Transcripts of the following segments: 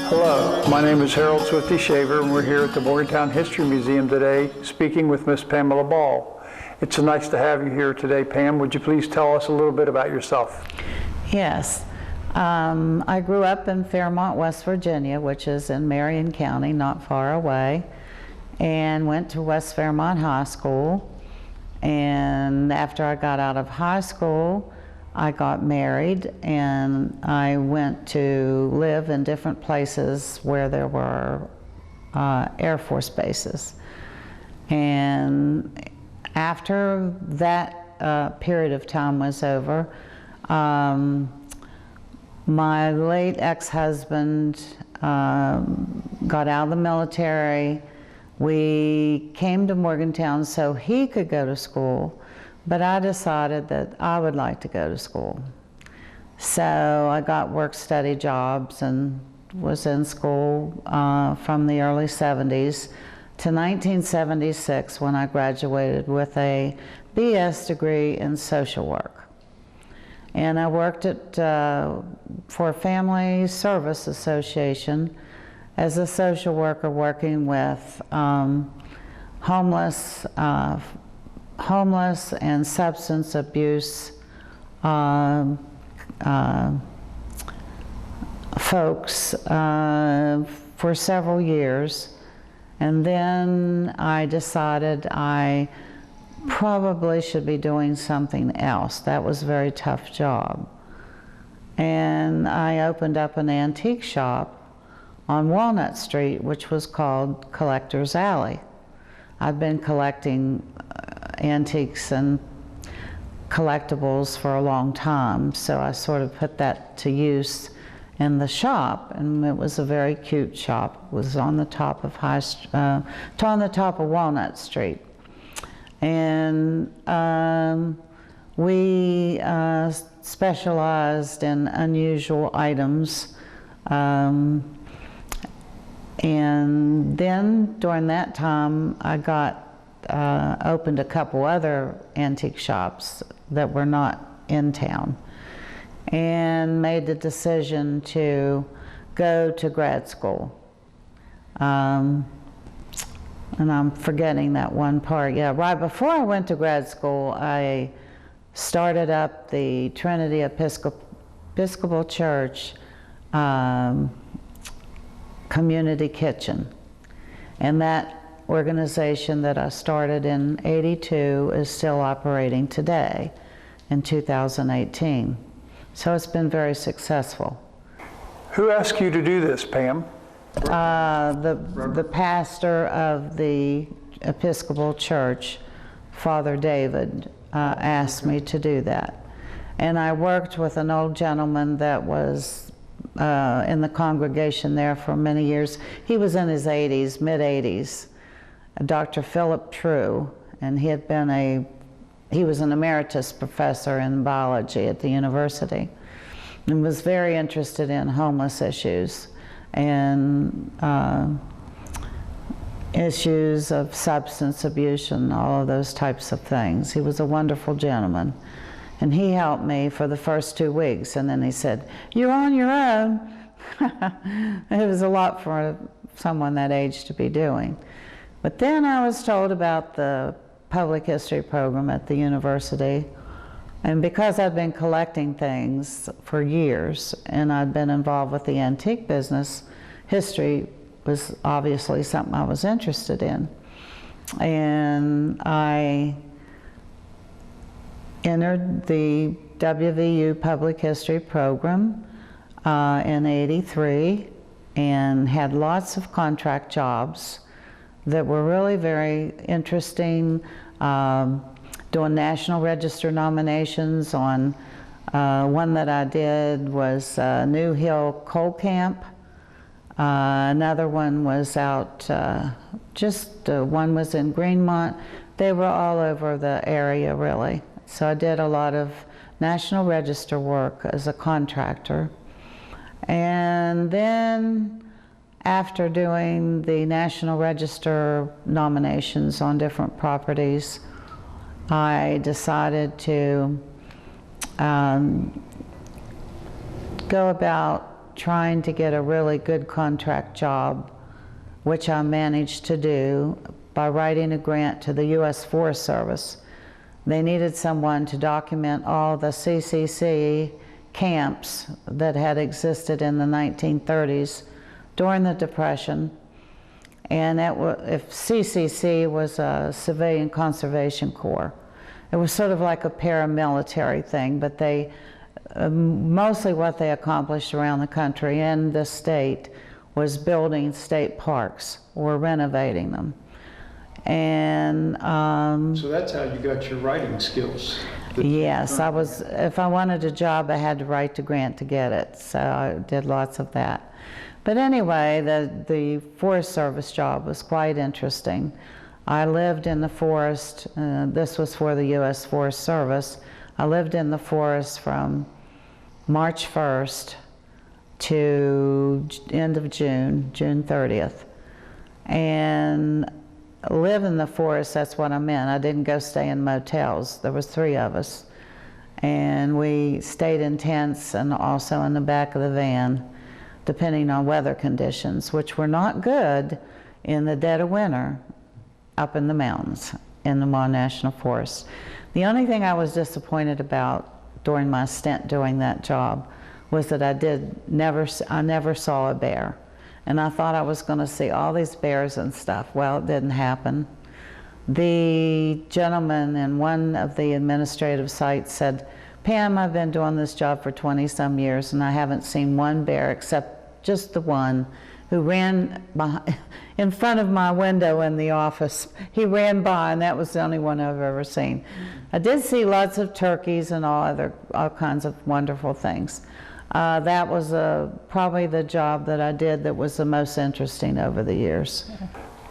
Hello, my name is Harold Swifty Shaver, and we're here at the Morgantown History Museum today speaking with Miss Pamela Ball. It's nice to have you here today, Pam. Would you please tell us a little bit about yourself? Yes. I grew up in Fairmont, West Virginia, which is in Marion County, not far away, and went to West Fairmont High School. And after I got out of high school, I got married, and I went to live in different places where there were Air Force bases. And after that period of time was over, my late ex-husband got out of the military. We came to Morgantown so he could go to school, but I decided that I would like to go to school. So I got work-study jobs and was in school from the early 70s to 1976 when I graduated with a BS degree in social work. And I worked for a Family Service Association as a social worker working with homeless and substance abuse folks for several years. And then I decided I probably should be doing something else. That was a very tough job. And I opened up an antique shop on Walnut Street, which was called Collector's Alley. I've been collecting antiques and collectibles for a long time, so I sort of put that to use in the shop, and it was a very cute shop. It was on the top of Walnut Street. And we specialized in unusual items. And then during that time, I opened a couple other antique shops that were not in town, and made the decision to go to grad school. And I'm forgetting that one part. Yeah, right before I went to grad school, I started up the Trinity Episcopal Church Community Kitchen. And that organization that I started in '82 is still operating today in 2018. So it's been very successful. Who asked you to do this, Pam? The pastor of the Episcopal Church, Father David, asked me to do that. And I worked with an old gentleman that was in the congregation there for many years. He was in his 80s, mid-80s, Dr. Philip True, and he was an emeritus professor in biology at the university, and was very interested in homeless issues and issues of substance abuse and all of those types of things. He was a wonderful gentleman. And he helped me for the first 2 weeks, and then he said, "You're on your own." It was a lot for someone that age to be doing. But then I was told about the public history program at the university, and because I'd been collecting things for years and I'd been involved with the antique business, history was obviously something I was interested in. And I entered the WVU Public History program in '83 and had lots of contract jobs that were really very interesting, doing National Register nominations on one that I did was New Hill Coal Camp. Another one was out, one was in Greenmont. They were all over the area, really. So I did a lot of National Register work as a contractor. And then after doing the National Register nominations on different properties, I decided to go about trying to get a really good contract job, which I managed to do by writing a grant to the U.S. Forest Service. They needed someone to document all the CCC camps that had existed in the 1930s during the Depression. And if CCC was a Civilian Conservation Corps, it was sort of like a paramilitary thing, but they mostly what they accomplished around the country and the state was building state parks or renovating them. And so that's how you got your writing skills. yes, if I wanted a job, I had to write the grant to get it, so I did lots of that. But anyway, the Forest Service job was quite interesting. I lived in the forest, this was for the U.S. Forest Service. I lived in the forest from March 1st to end of June 30th. And live in the forest, that's what I meant. I didn't go stay in motels. There was 3 of us. And we stayed in tents and also in the back of the van, depending on weather conditions, which were not good in the dead of winter up in the mountains in the Morgantown National Forest. The only thing I was disappointed about during my stint doing that job was that I never saw a bear. And I thought I was going to see all these bears and stuff. Well, it didn't happen. The gentleman in one of the administrative sites said, "Pam, I've been doing this job for 20-some years and I haven't seen one bear except just the one who ran in front of my window in the office. He ran by and that was the only one I've ever seen." I did see lots of turkeys and all kinds of wonderful things. That was probably the job that I did that was the most interesting over the years.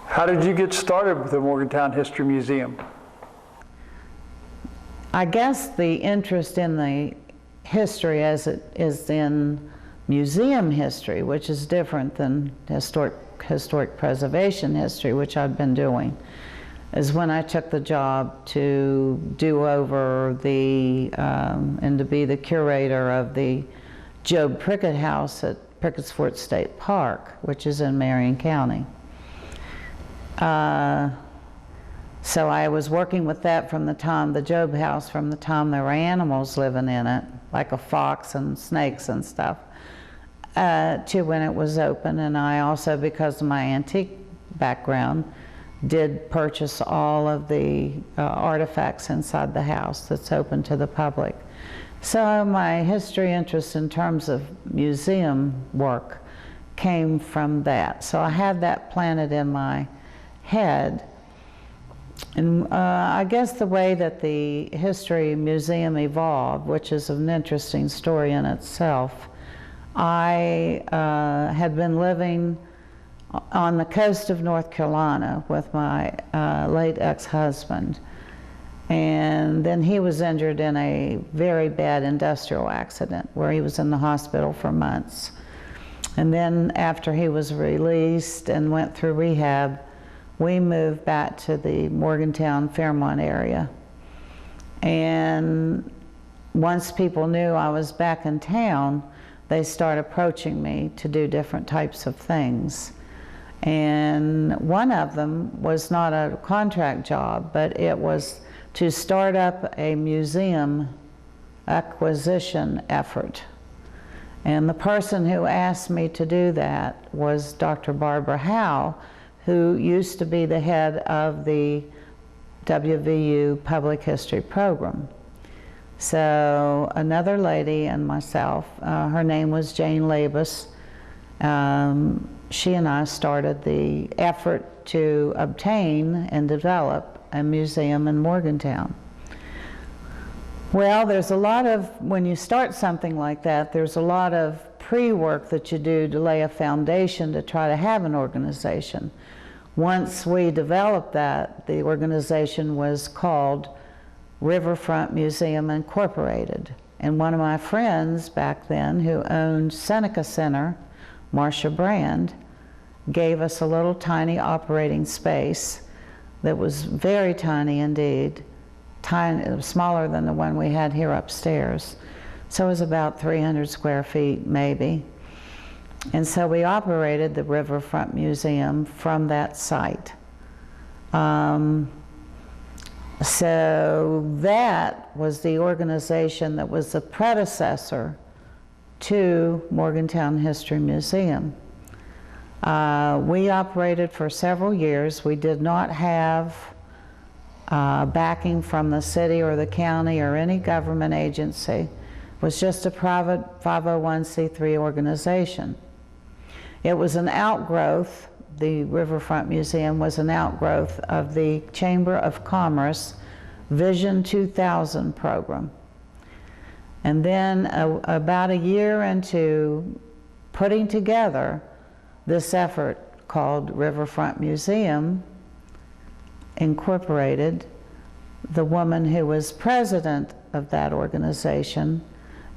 How did you get started with the Morgantown History Museum? I guess the interest in the history as it is in museum history, which is different than historic preservation history, which I've been doing, is when I took the job to do over and to be the curator of the Job Prickett House at Prickett's Fort State Park, which is in Marion County. So I was working with that from the time, the Job House, from the time there were animals living in it, like a fox and snakes and stuff, to when it was open. And I also, because of my antique background, did purchase all of the artifacts inside the house that's open to the public. So my history interest in terms of museum work came from that. So I had that planted in my head. And I guess the way that the history museum evolved, which is an interesting story in itself, I had been living on the coast of North Carolina with my late ex-husband. And then he was injured in a very bad industrial accident where he was in the hospital for months. And then after he was released and went through rehab, we moved back to the Morgantown, Fairmont area. And once people knew I was back in town, they started approaching me to do different types of things. And one of them was not a contract job, but it was to start up a museum acquisition effort. And the person who asked me to do that was Dr. Barbara Howe, who used to be the head of the WVU Public History Program. So another lady and myself, her name was Jane Labus, she and I started the effort to obtain and develop a museum in Morgantown. Well, there's a lot of, when you start something like that, there's a lot of pre-work that you do to lay a foundation to try to have an organization. Once we developed that, the organization was called Riverfront Museum Incorporated. And one of my friends back then who owned Seneca Center, Marcia Brand, gave us a little tiny operating space that was very tiny indeed, tiny, smaller than the one we had here upstairs. So it was about 300 square feet maybe. And so we operated the Riverfront Museum from that site. So that was the organization that was the predecessor to Morgantown History Museum. We operated for several years. We did not have backing from the city or the county or any government agency. It was just a private 501c3 organization. It was an outgrowth, the Riverfront Museum was an outgrowth of the Chamber of Commerce Vision 2000 program. And then about a year into putting together this effort called Riverfront Museum Incorporated, the woman who was president of that organization,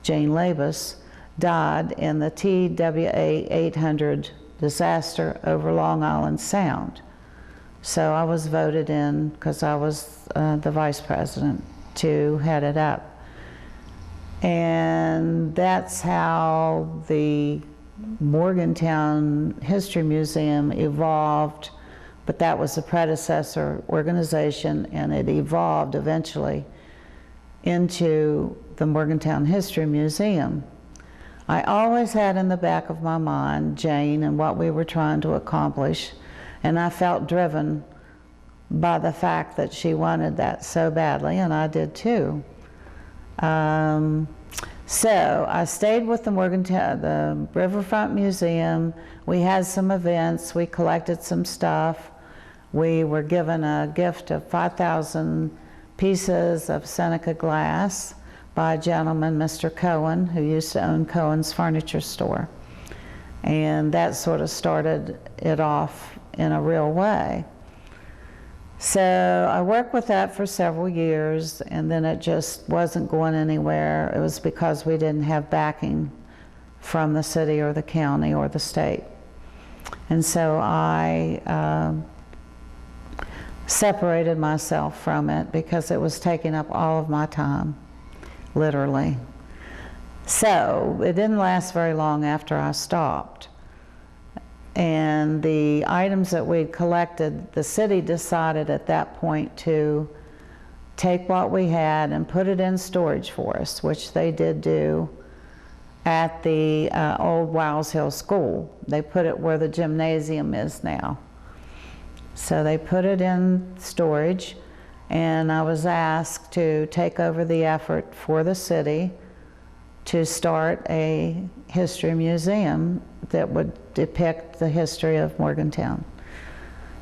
Jane Labus, died in the TWA 800 disaster over Long Island Sound. So I was voted in, because I was the vice president, to head it up. And that's how the Morgantown History Museum evolved, but that was the predecessor organization, and it evolved eventually into the Morgantown History Museum. I always had in the back of my mind Jane and what we were trying to accomplish, and I felt driven by the fact that she wanted that so badly, and I did too. So I stayed with the Riverfront Museum. We had some events, we collected some stuff. We were given a gift of 5,000 pieces of Seneca glass by a gentleman, Mr. Cohen, who used to own Cohen's Furniture Store. And that sort of started it off in a real way. So I worked with that for several years, and then it just wasn't going anywhere. It was because we didn't have backing from the city or the county or the state. And so I separated myself from it because it was taking up all of my time, literally. So it didn't last very long after I stopped. And the items that we'd collected, the city decided at that point to take what we had and put it in storage for us, which they did do at the old Wiles Hill School. They put it where the gymnasium is now. So they put it in storage, and I was asked to take over the effort for the city to start a history museum that would depict the history of Morgantown.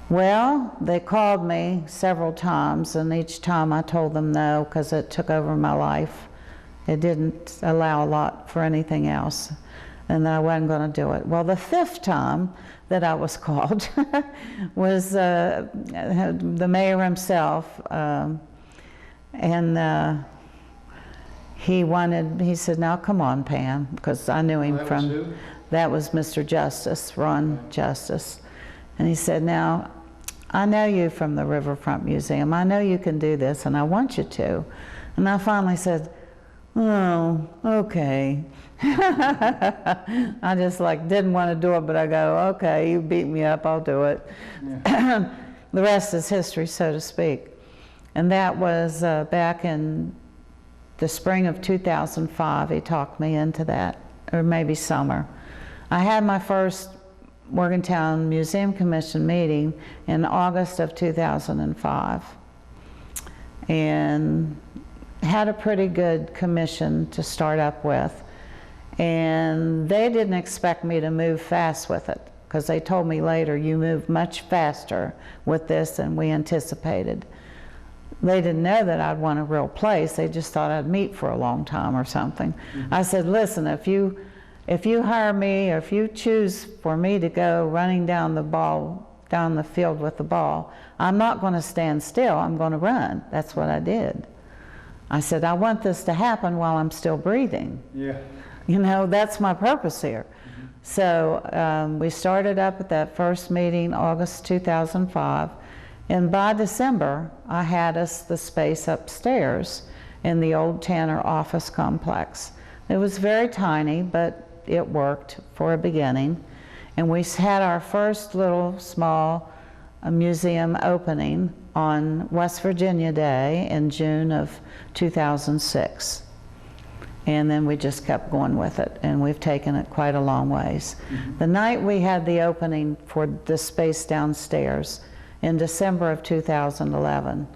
Well, they called me several times, and each time I told them no, because it took over my life. It didn't allow a lot for anything else, and that I wasn't going to do it. Well, the fifth time that I was called was the mayor himself, he said, "Now come on, Pam," because I knew him from, that was Mr. Justice, Ron Justice. And he said, "Now, I know you from the Riverfront Museum. I know you can do this, and I want you to." And I finally said, "Oh, okay." I just didn't want to do it, but I go, "Okay, you beat me up, I'll do it." Yeah. The rest is history, so to speak. And that was back in the spring of 2005, he talked me into that, or maybe summer. I had my first Morgantown Museum Commission meeting in August of 2005, and had a pretty good commission to start up with. And they didn't expect me to move fast with it, because they told me later, "You moved much faster with this than we anticipated." They didn't know that I'd want a real place. They just thought I'd meet for a long time or something. Mm-hmm. I said, "Listen, if you hire me, or if you choose for me to go running down the field with the ball, I'm not going to stand still. I'm going to run." That's what I did. I said, "I want this to happen while I'm still breathing." Yeah. You know, that's my purpose here. Mm-hmm. So we started up at that first meeting, August 2005. And by December, I had us the space upstairs in the old Tanner office complex. It was very tiny, but it worked for a beginning. And we had our first little small museum opening on West Virginia Day in June of 2006. And then we just kept going with it, and we've taken it quite a long ways. The night we had the opening for the space downstairs in December of 2011,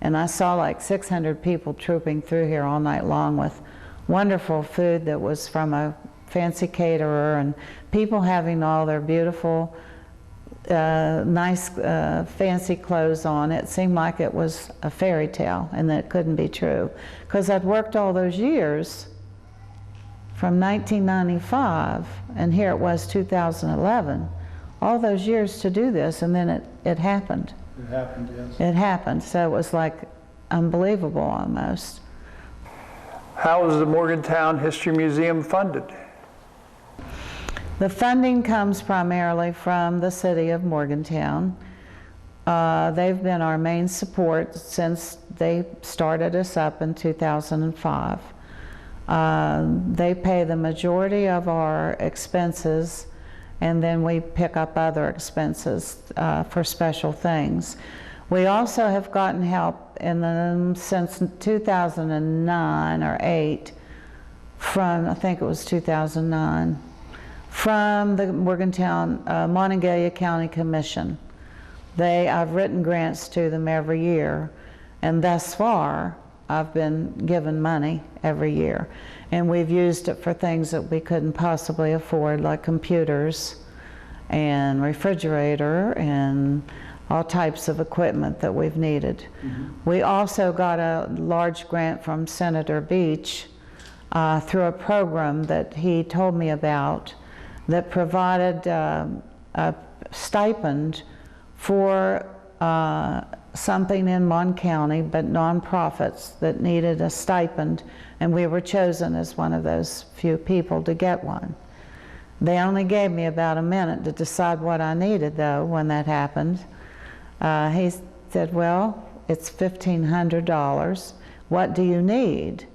and I saw like 600 people trooping through here all night long with wonderful food that was from a fancy caterer, and people having all their beautiful, nice, fancy clothes on. It seemed like it was a fairy tale, and that it couldn't be true. Because I'd worked all those years from 1995, and here it was 2011, all those years to do this, and then it happened. It happened, yes. It happened, so it was like unbelievable almost. How is the Morgantown History Museum funded? The funding comes primarily from the city of Morgantown. They've been our main support since they started us up in 2005. They pay the majority of our expenses, and then we pick up other expenses for special things. We also have gotten help since 2009 or 8 from, I think it was 2009, from the Morgantown Monongalia County Commission. I've written grants to them every year, and thus far I've been given money every year, and we've used it for things that we couldn't possibly afford, like computers and refrigerator and all types of equipment that we've needed. We also got a large grant from Senator Beach through a program that he told me about that provided a stipend for something in Mon County, but nonprofits that needed a stipend, and we were chosen as one of those few people to get one. They only gave me about a minute to decide what I needed, though, when that happened. He said, well, it's $1,500. What do you need?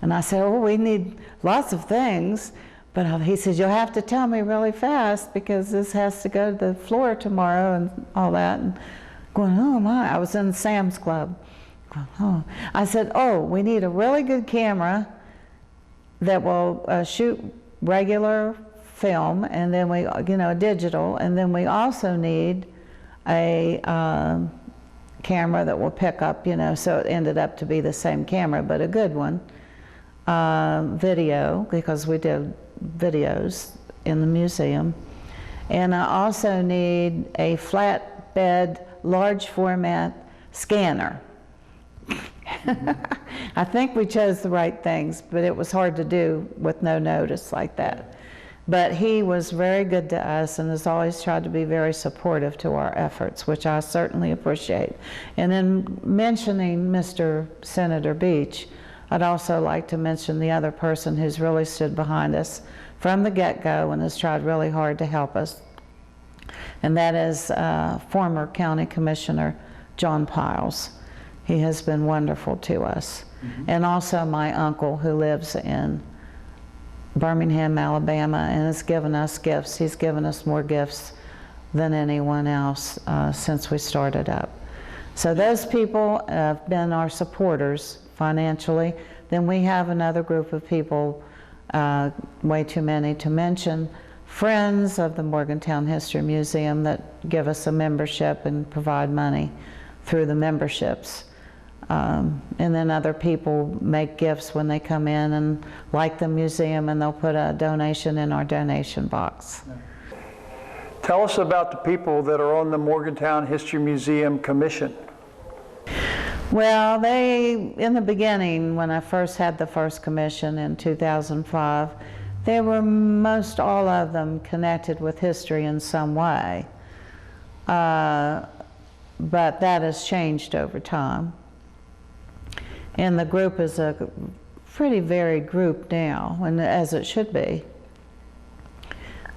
And I said, oh, we need lots of things. But he said, you'll have to tell me really fast because this has to go to the floor tomorrow and all that. And going, oh my, I was in Sam's Club. Going, oh. I said, oh, we need a really good camera that will shoot regular film, and then we, digital, and then we also need a camera that will pick up, so it ended up to be the same camera, but a good one. Video, because we did videos in the museum. And I also need a flatbed, large format scanner. I think we chose the right things, but it was hard to do with no notice like that. But he was very good to us and has always tried to be very supportive to our efforts, which I certainly appreciate. And in mentioning Mr. Senator Beach, I'd also like to mention the other person who's really stood behind us from the get-go and has tried really hard to help us. And that is former County Commissioner John Piles. He has been wonderful to us. And also my uncle, who lives in Birmingham, Alabama, and has given us gifts. He's given us more gifts than anyone else since we started up. So those people have been our supporters financially. Then we have another group of people, way too many to mention, friends of the Morgantown History Museum that give us a membership and provide money through the memberships. And then other people make gifts when they come in and like the museum, and they'll put a donation in our donation box. Tell us about the people that are on the Morgantown History Museum Commission. Well, in the beginning, when I first had the first commission in 2005, they were most all of them connected with history in some way. But that has changed over time. And the group is a pretty varied group now, and as it should be.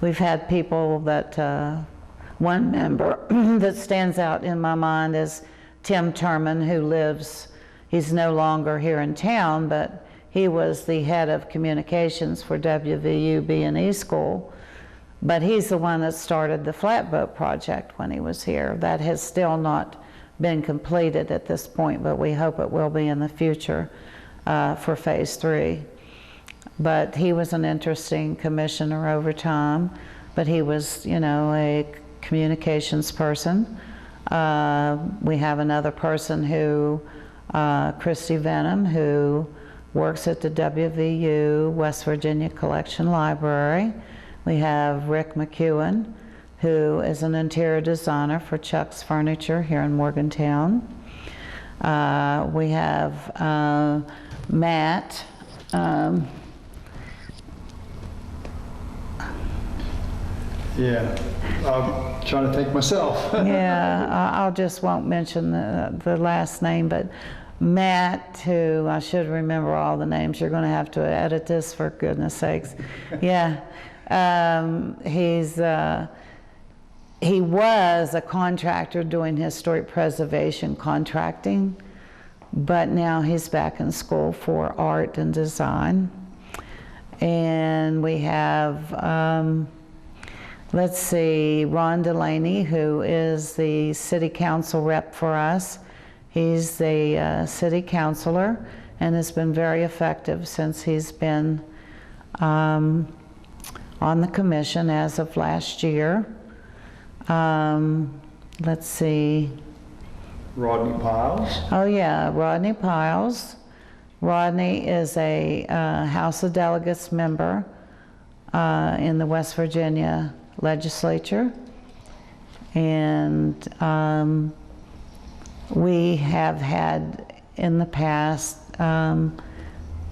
We've had people that, one member that stands out in my mind is Tim Turman, who he's no longer here in town, but He was the head of communications for WVU B&E School, but he's the one that started the Flatboat Project when he was here. That has still not been completed at this point, but we hope it will be in the future for Phase 3. But he was an interesting commissioner over time, but he was, you know, a communications person. We have another person who, Christy Venom, who works at the WVU West Virginia Collection Library. We have Rick McEwen, who is an interior designer for Chuck's Furniture here in Morgantown. We have Matt. Yeah, I'm trying to think myself. Yeah, I'll just won't mention the last name, but Matt, who I should remember all the names. You're going to have to edit this for goodness sakes. Yeah, he was a contractor doing historic preservation contracting, but now he's back in school for art and design. And we have, let's see, Ron Delaney, who is the city council rep for us. He's the city councilor and has been very effective since he's been on the commission as of last year. Let's see. Rodney Piles. Oh yeah, Rodney Piles. Rodney is a House of Delegates member in the West Virginia legislature, and we have had in the past,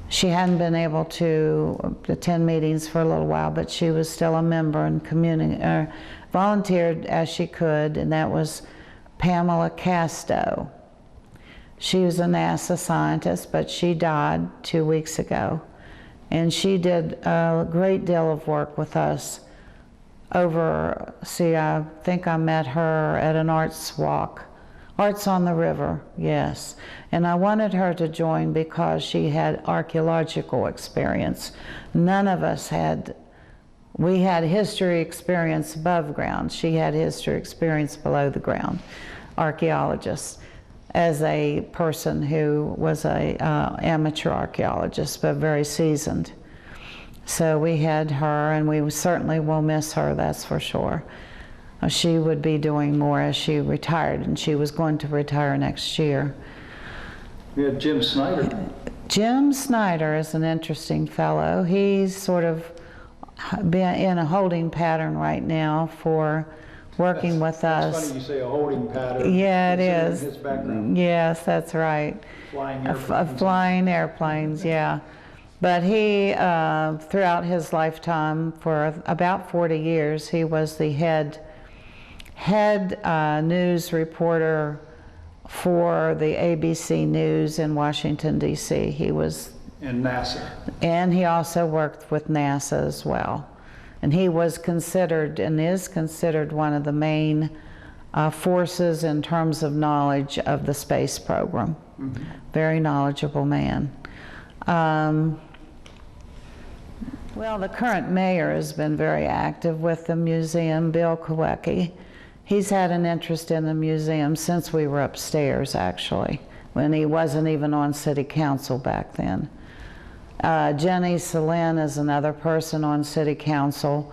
she hadn't been able to attend meetings for a little while, but she was still a member and volunteered as she could, and that was Pamela Casto. She was a NASA scientist, but she died 2 weeks ago, and she did a great deal of work with us over, I think I met her at an arts walk. Arts on the River, yes. And I wanted her to join because she had archaeological experience. None of us had. We had history experience above ground. She had history experience below the ground, archaeologist, as a person who was a amateur archaeologist, but very seasoned. So we had her, and we certainly will miss her, that's for sure. She would be doing more as she retired, and she was going to retire next year. We had Jim Snyder. Jim Snyder is an interesting fellow. He's sort of been in a holding pattern right now for working with us. It's funny you say a holding pattern. Yeah, it is. His background. Yes, that's right. Flying airplanes. Flying airplanes, yeah. But he, throughout his lifetime, for about 40 years, he was the head news reporter for the ABC News in Washington, D.C. He was... And NASA. And he also worked with NASA as well. And he was considered, and is considered, one of the main forces in terms of knowledge of the space program. Mm-hmm. Very knowledgeable man. Well, the current mayor has been very active with the museum, Bill Kowecki. He's had an interest in the museum since we were upstairs, actually, when he wasn't even on city council back then. Jenny Selin is another person on city council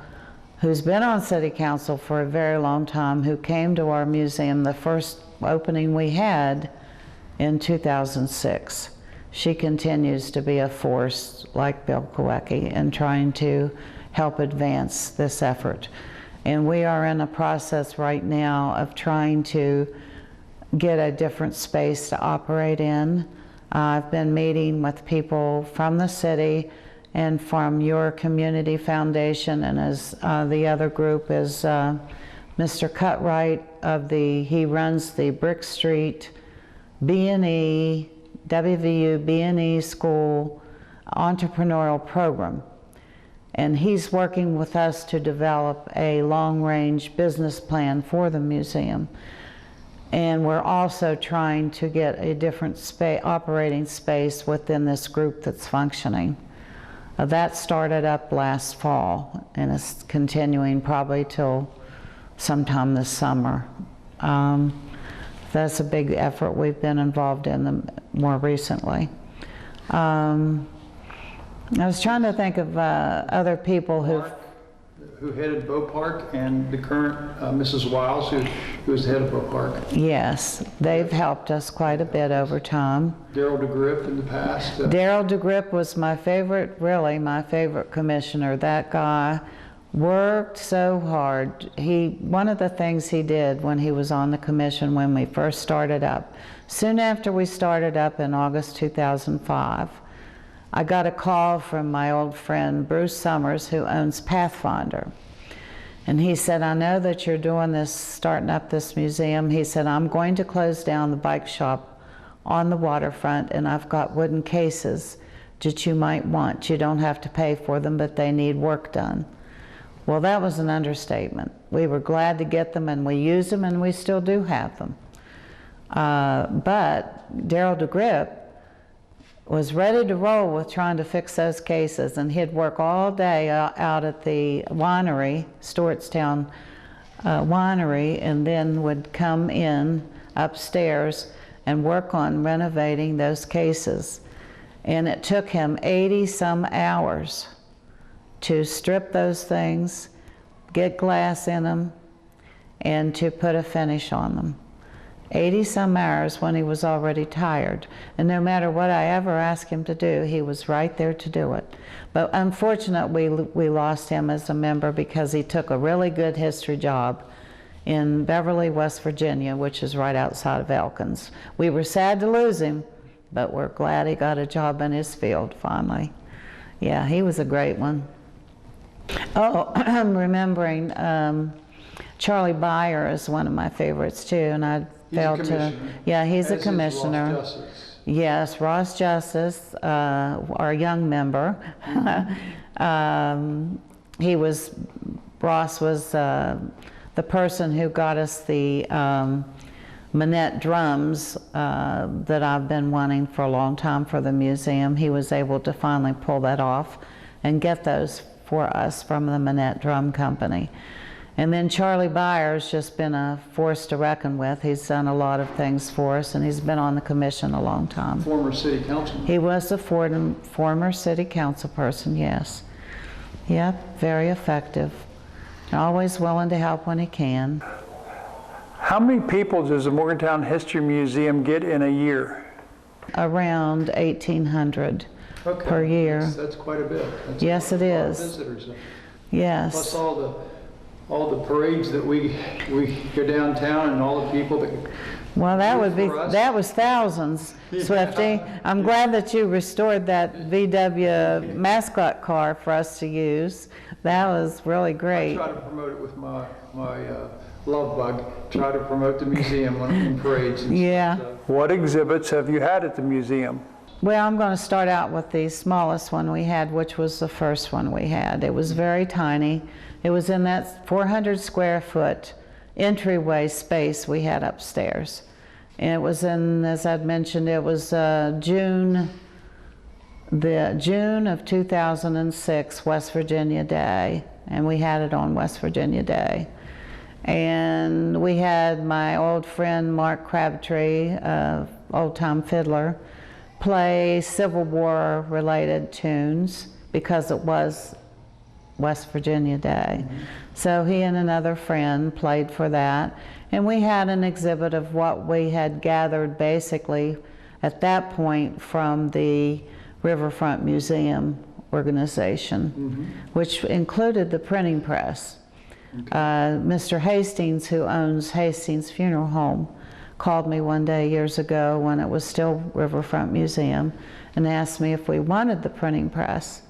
who's been on city council for a very long time, who came to our museum the first opening we had in 2006. She continues to be a force, like Bill Kowecki, in trying to help advance this effort. And we are in a process right now of trying to get a different space to operate in. I've been meeting with people from the city and from your community foundation, and as the other group is Mr. Cutright he runs the Brick Street B&E, WVU B&E School entrepreneurial program. And he's working with us to develop a long-range business plan for the museum. And we're also trying to get a different operating space within this group that's functioning. That started up last fall and is continuing probably till sometime this summer. That's a big effort we've been involved in more recently. I was trying to think of other people who headed Bow Park, and the current Mrs. Wiles, who is the head of Bow Park. Yes, they've helped us quite a bit over time. Darryl DeGriff in the past. Darryl DeGriff was my favorite, really my favorite commissioner. That guy worked so hard. One of the things he did when he was on the commission when we first started up, soon after we started up in August 2005, I got a call from my old friend Bruce Summers, who owns Pathfinder. And he said, I know that you're doing this, starting up this museum. He said, I'm going to close down the bike shop on the waterfront, and I've got wooden cases that you might want. You don't have to pay for them, but they need work done. Well, that was an understatement. We were glad to get them, and we used them, and we still do have them. But Darryl DeGriff was ready to roll with trying to fix those cases, and he'd work all day out at the winery, Stewartstown winery, and then would come in upstairs and work on renovating those cases. And it took him 80-some hours to strip those things, get glass in them, and to put a finish on them. 80-some hours when he was already tired. And no matter what I ever asked him to do, he was right there to do it. But unfortunately, we lost him as a member because he took a really good history job in Beverly, West Virginia, which is right outside of Elkins. We were sad to lose him, but we're glad he got a job in his field finally. Yeah, he was a great one. Oh, I'm remembering Charlie Byer is one of my favorites too, and I failed to. Yeah, he's a commissioner. Ross Justice. Yes, Ross Justice, our young member. Ross was the person who got us the Manette drums that I've been wanting for a long time for the museum. He was able to finally pull that off and get those for us from the Manette Drum Company. And then Charlie Byer's just been a force to reckon with. He's done a lot of things for us, and he's been on the commission a long time. Former city councilman. He was a former city council person, yes. Yep, very effective. Always willing to help when he can. How many people does the Morgantown History Museum get in a year? Around 1,800 per year. That's quite a bit. That's yes, it is. Visitors. Yes. Plus all the parades that we go downtown, and all the people that. Well, that was thousands, Swifty. I'm glad that you restored that VW mascot car for us to use. That was really great. I try to promote it with my love bug. Try to promote the museum on parades. And yeah. stuff. What exhibits have you had at the museum? Well, I'm going to start out with the smallest one we had, which was the first one we had. It was very tiny. It was in that 400 square foot entryway space we had upstairs. And it was in, as I'd mentioned, it was June of 2006, West Virginia Day, and we had it on West Virginia Day. And we had my old friend Mark Crabtree, old-time fiddler, play Civil War related tunes because it was West Virginia Day. Mm-hmm. So he and another friend played for that, and we had an exhibit of what we had gathered basically at that point from the Riverfront Museum organization, mm-hmm. which included the printing press. Okay. Mr. Hastings, who owns Hastings Funeral Home, called me one day years ago when it was still Riverfront Museum and asked me if we wanted the printing press.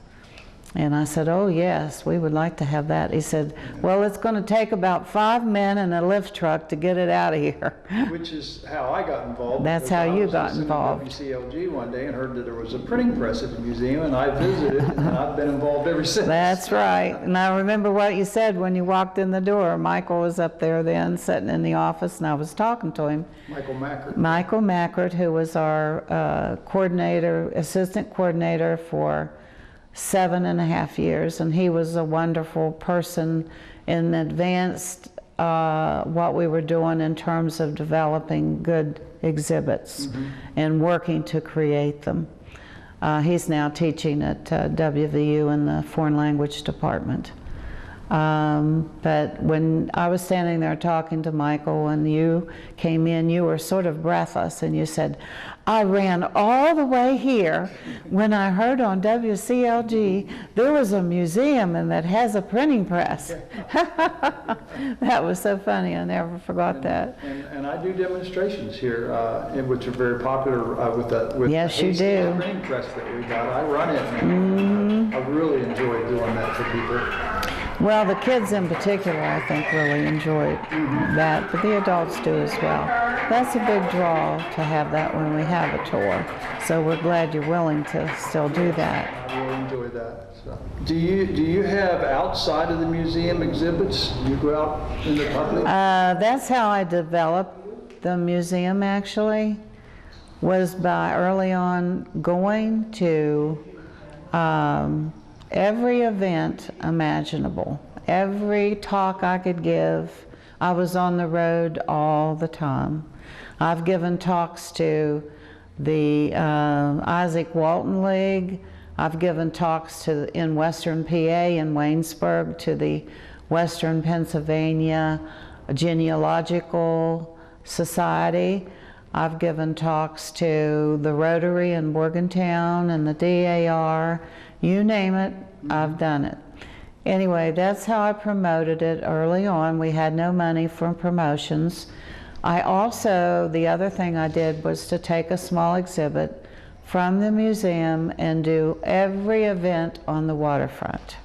And I said, oh yes, we would like to have that. He said, well, it's going to take about 5 men and a lift truck to get it out of here. Which is how I got involved. That's how you got involved. I was listening to WCLG one day and heard that there was a printing press at the museum, and I visited, and I've been involved ever since. That's right. And I remember what you said when you walked in the door. Michael was up there then, sitting in the office, and I was talking to him. Michael Mackert, who was our coordinator, assistant coordinator for 7.5 years, and he was a wonderful person and advanced what we were doing in terms of developing good exhibits and working to create them. He's now teaching at WVU in the foreign language department. But when I was standing there talking to Michael and you came in, you were sort of breathless, and you said, I ran all the way here when I heard on WCLG there was a museum and that has a printing press. That was so funny. I never forgot that. And I do demonstrations here, which are very popular with the yes, you do. Printing press that we got. I run it, and I really enjoy doing that for people. Well, the kids in particular, I think, really enjoy that, but the adults do as well. That's a big draw to have that when we have a tour. So we're glad you're willing to still do that. I really enjoy that. So. Do you have outside of the museum exhibits? Do you go out in the public? That's how I developed the museum, actually, was by early on going to every event imaginable, every talk I could give. I was on the road all the time. I've given talks to the Isaac Walton League. I've given talks in Western PA in Waynesburg to the Western Pennsylvania Genealogical Society. I've given talks to the Rotary in Morgantown and the DAR. You name it, I've done it. Anyway, that's how I promoted it early on. We had no money for promotions. I also, the other thing I did was to take a small exhibit from the museum and do every event on the waterfront.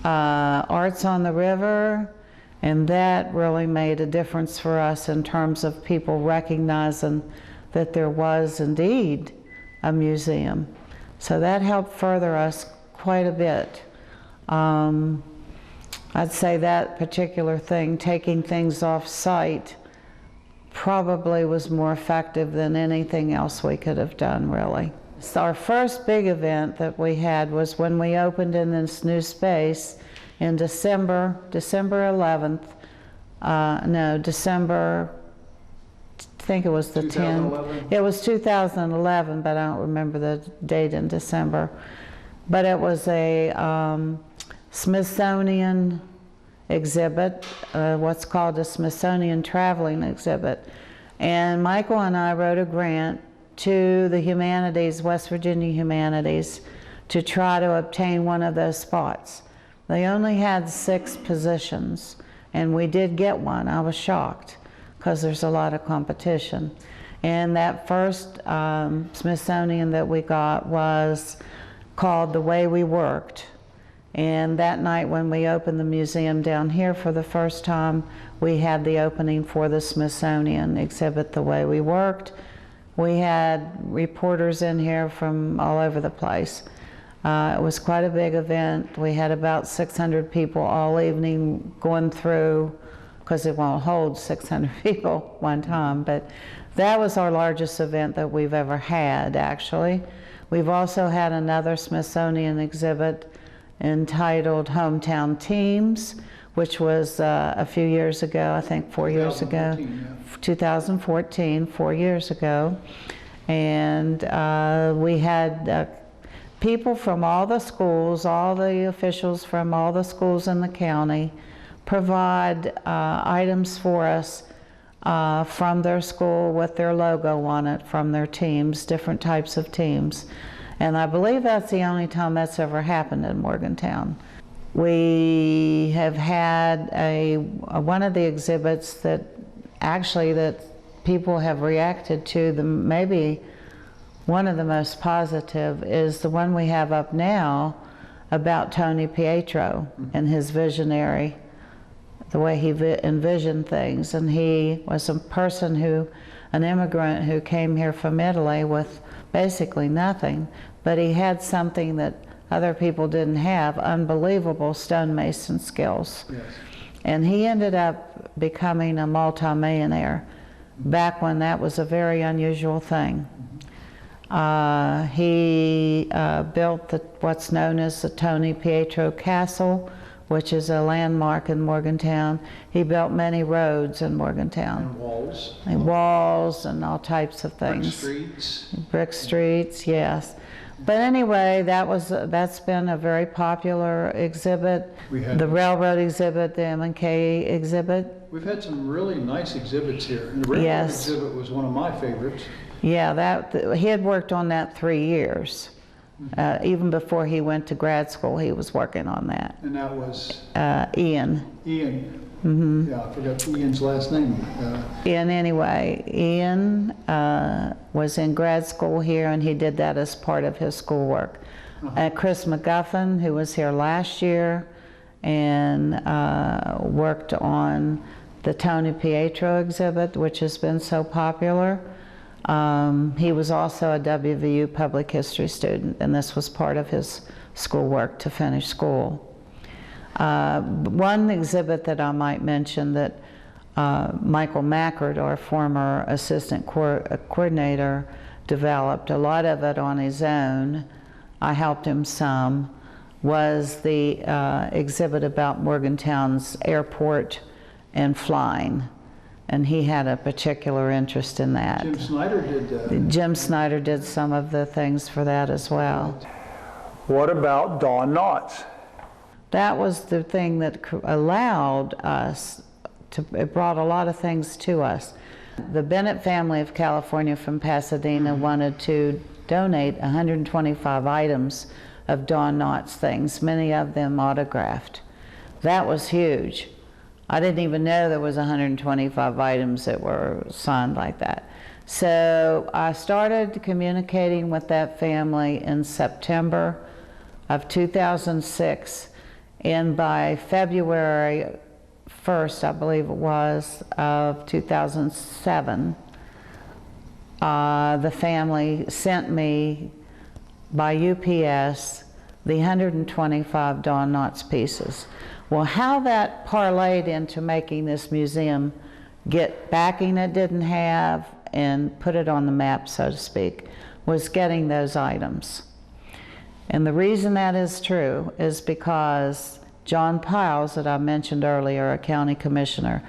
Arts on the River, and that really made a difference for us in terms of people recognizing that there was indeed a museum. So that helped further us quite a bit. I'd say that particular thing, taking things off site, probably was more effective than anything else we could have done, really. So our first big event that we had was when we opened in this new space in December 11th. I think it was the 10th. It was 2011, but I don't remember the date in December. But it was a Smithsonian exhibit, what's called a Smithsonian traveling exhibit. And Michael and I wrote a grant to the Humanities, West Virginia Humanities, to try to obtain one of those spots. They only had 6 positions, and we did get one. I was shocked, because there's a lot of competition. And that first Smithsonian that we got was called The Way We Worked. And that night when we opened the museum down here for the first time, we had the opening for the Smithsonian exhibit, The Way We Worked. We had reporters in here from all over the place. It was quite a big event. We had about 600 people all evening going through, because it won't hold 600 people one time, but that was our largest event that we've ever had, actually. We've also had another Smithsonian exhibit entitled Hometown Teams, which was a few years ago, I think 4 years ago. 2014, 4 years ago. And we had people from all the schools, all the officials from all the schools in the county provide items for us from their school with their logo on it, from their teams, different types of teams. And I believe that's the only time that's ever happened in Morgantown. We have had one of the exhibits that people have reacted to, maybe one of the most positive, is the one we have up now about Tony Pietro and his visionary, the way he envisioned things. And he was a person an immigrant who came here from Italy with basically nothing, but he had something that other people didn't have, unbelievable stonemason skills. Yes. And he ended up becoming a multimillionaire back when that was a very unusual thing. He built what's known as the Tony Pietro Castle, which is a landmark in Morgantown. He built many roads in Morgantown. And walls. And walls and all types of things. Brick streets. Brick streets, yes. But anyway, that's been a very popular exhibit. The railroad exhibit, the M&K exhibit. We've had some really nice exhibits here. And the railroad exhibit was one of my favorites. Yeah, he had worked on that 3 years. Even before he went to grad school, he was working on that. And that was? Ian. Ian. Mm-hmm. Yeah, I forgot Ian's last name. Ian, anyway, Ian was in grad school here, and he did that as part of his schoolwork. Chris McGuffin, who was here last year and worked on the Tony Pietro exhibit, which has been so popular. He was also a WVU public history student, and this was part of his schoolwork to finish school. One exhibit that I might mention that Michael Mackert, our former assistant coordinator, developed, a lot of it on his own, I helped him some, was the exhibit about Morgantown's airport and flying. And he had a particular interest in that. Jim Snyder did Jim Snyder did some of the things for that as well. What about Don Knotts? That was the thing that allowed us it brought a lot of things to us. The Bennett family of California from Pasadena wanted to donate 125 items of Don Knotts things, many of them autographed. That was huge. I didn't even know there was 125 items that were signed like that. So I started communicating with that family in September of 2006, and by February 1st, I believe it was, of 2007, the family sent me by UPS the 125 Don Knotts pieces. Well, how that parlayed into making this museum get backing it didn't have and put it on the map, so to speak, was getting those items. And the reason that is true is because John Piles, that I mentioned earlier, a county commissioner,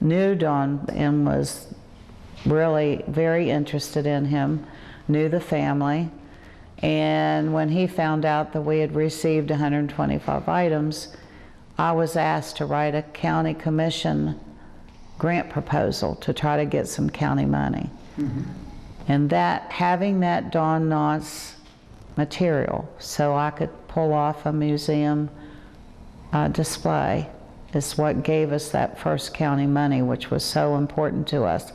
knew Don and was really very interested in him, knew the family, and when he found out that we had received 125 items, I was asked to write a county commission grant proposal to try to get some county money. Mm-hmm. And having that Don Knotts material so I could pull off a museum display is what gave us that first county money, which was so important to us.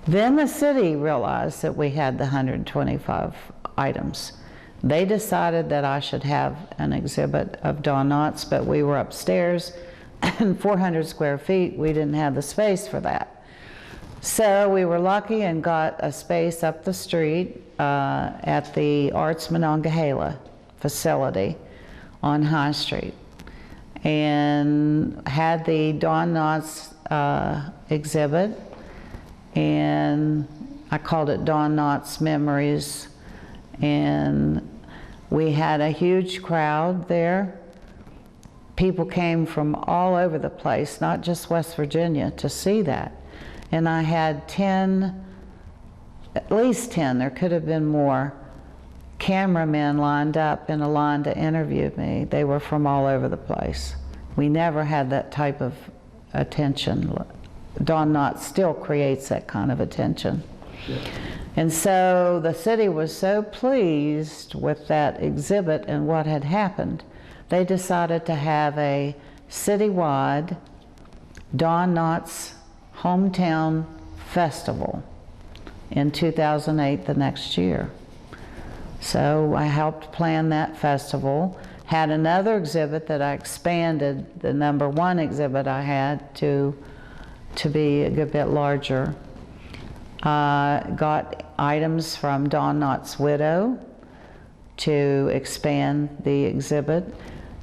Then the city realized that we had the 125 items. They decided that I should have an exhibit of Don Knotts, but we were upstairs and 400 square feet, we didn't have the space for that. So we were lucky and got a space up the street at the Arts Monongahela facility on High Street, and had the Don Knotts exhibit, and I called it Don Knotts Memories, and we had a huge crowd there. People came from all over the place, not just West Virginia, to see that. And I had at least 10, there could have been more, cameramen lined up in a line to interview me. They were from all over the place. We never had that type of attention. Don Knotts still creates that kind of attention. Yeah. And so the city was so pleased with that exhibit and what had happened, they decided to have a citywide Don Knotts Hometown Festival in 2008, the next year. So I helped plan that festival, Had another exhibit that I expanded, the #1 exhibit I had, to be a good bit larger. Got items from Don Knott's widow to expand the exhibit.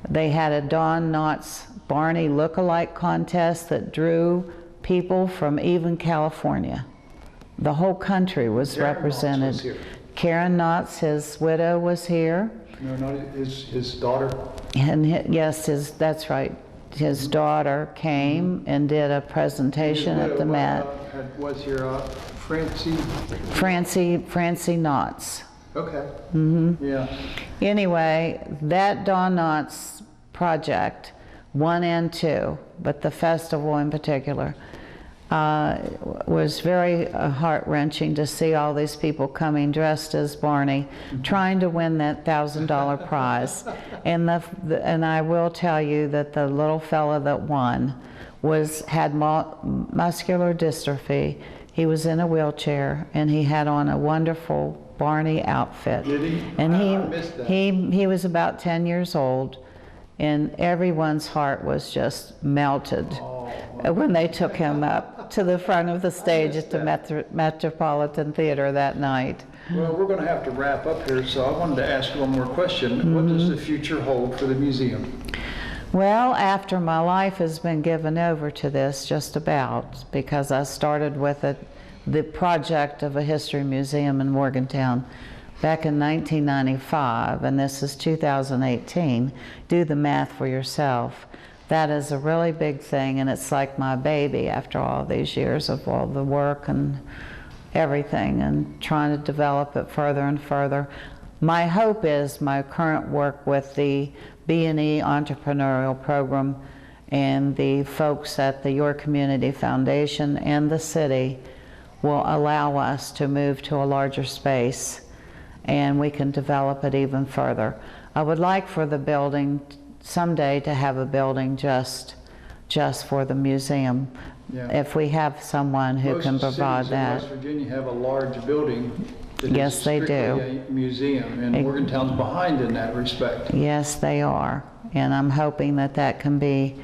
They had a Don Knott's Barney look-alike contest that drew people from even California. The whole country was represented. Karen Knott's, his widow, was here. No, not his daughter. And yes, that's right. His daughter came and did a presentation at the Met. Was here Francie Knott's. Okay. Yeah. Anyway, that Don Knott's project, 1 and 2, but the festival in particular, was very heart-wrenching to see all these people coming dressed as Barney, trying to win that $1,000 prize. And I will tell you that the little fella that won had muscular dystrophy. He was in a wheelchair, and he had on a wonderful Barney outfit. Did he? And I missed that. he was about 10 years old, and everyone's heart was just melted when they took him up to the front of the stage at the Metropolitan Theater that night. Well, we're going to have to wrap up here, so I wanted to ask one more question. What does the future hold for the museum? Well, after my life has been given over to this, just about, because I started with the project of a history museum in Morgantown back in 1995, and this is 2018. Do the math for yourself. That is a really big thing, and it's like my baby after all these years of all the work and everything, and trying to develop it further and further. My hope is my current work with the B&E entrepreneurial program and the folks at the Your Community Foundation and the city will allow us to move to a larger space, and we can develop it even further. I would like for the building someday to have a building just for the museum. Yeah. If we have someone who can provide that. Most cities in West Virginia have a large building that Yes, is they do. strictly a museum, and Morgantown's behind in that respect. Yes, they are, and I'm hoping that that can be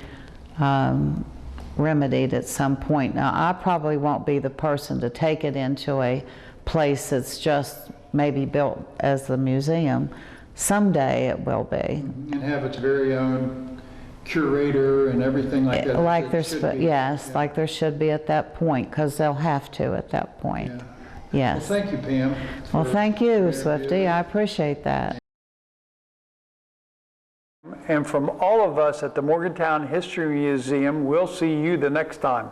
remedied at some point. Now, I probably won't be the person to take it into a place that's just maybe built as the museum. Someday it will be. And have its very own curator and everything like that. Like It there, should be. yes, Yeah. like there should be at that point, because they'll have to at that point. Yeah. Yes. Well, thank you, Pam. Well, thank you, for Swifty. I appreciate that. And from all of us at the Morgantown History Museum, we'll see you the next time.